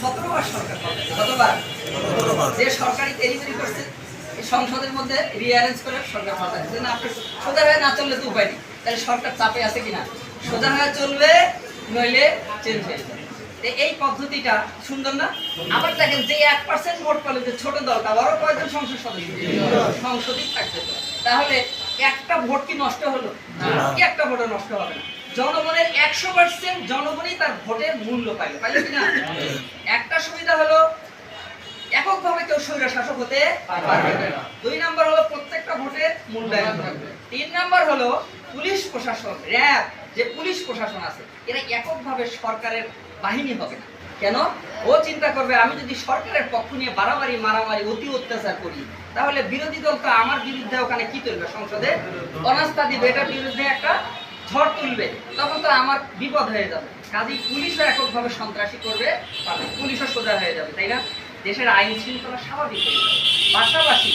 17বার সরকার কতবার যে সরকারি তেরিবেরি করছে সংসদের মধ্যে রিঅ্যারেঞ্জ করে সরকার পাঠাচ্ছে না। আপনি সোজা হয়ে না চললে তো উপায় নেই, তাহলে সরকার চাপে আছে কিনা, সোজা হয়ে চলবে নইলে চেঞ্জ হয়ে যাবে। এই পদ্ধতিটা সুন্দর না? আবার দেখেন যে 1% ভোট পেলে যে ছোট দলটা আরো কয়েকজন সংসদ সদস্য সংসদই থাকবে, তাহলে একটা ভোট কি নষ্ট হলো? একটা ভোটও নষ্ট হবে না। জনগণের 100% জনগণই তার ভোটের মূল্য পাইলো কিনা? একটা সুবিধা হলো এককভাবে কেউ স্বৈর শাসক হতে পারবে না। 2 নাম্বার হলো প্রত্যেকটা ভোটের মূল্যায়ন থাকবে। 3 নাম্বার হলো পুলিশ প্রশাসন, র‍্যাব যে পুলিশ প্রশাসন আছে এরা এককভাবে সরকারের বাহিনী হবে না। কেন? ও চিন্তা করবে আমি যদি সরকারের পক্ষ নিয়ে বাড়াবাড়ি মারামারি অতি অত্যাচার করি তাহলে বিরোধী দল তো আমার বিরুদ্ধে ওখানে কি তুলবে, সংসদে অনাস্থা দিবে, এটার বিরুদ্ধে একটা ঝড় তুলবে, তখন তো আমার বিপদ হয়ে যাবে। কাজেই পুলিশও এককভাবে সন্ত্রাসী করবে, পুলিশও সোজা হয়ে যাবে, তাই না? দেশের আইন শৃঙ্খলা স্বাভাবিক হয়ে যাবে। পাশাপাশি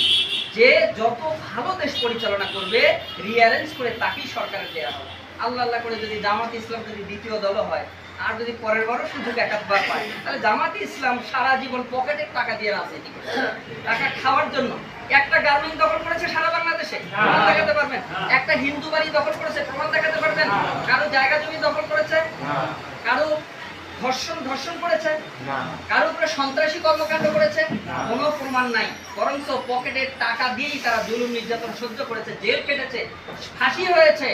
যে যত ভালো দেশ পরিচালনা করবে রিঅ্যারেঞ্জ করে তাকেই সরকারের দেওয়া হবে। আল্লাহ আল্লাহ করে যদি জামাত ইসলাম যদি দ্বিতীয় দল হয় আর যদি পরের বারও সুযোগ একাধবার পায়, তাহলে জামাত ইসলাম সারা জীবন পকেটের টাকা দিয়ে রাজনীতি করে, টাকা খাওয়ার জন্য। একটা গার্মেন্ট দখল করেছে সারা বাংলাদেশে, প্রমাণ দেখাতে পারবেন? একটা হিন্দু বাড়ি দখল করেছে, প্রমাণ দেখাতে পারবেন? কারো জায়গা জমি দখল করেছে? কারো ধর্ষণ করেছে? কারো উপরে সন্ত্রাসী কর্মকাণ্ড করেছে? কোনো প্রমাণ নাই। বরঞ্চ পকেটের টাকা দিয়েই তারা জুলুম নির্যাতন সহ্য করেছে, জেল কেটেছে, ফাঁসি হয়েছে।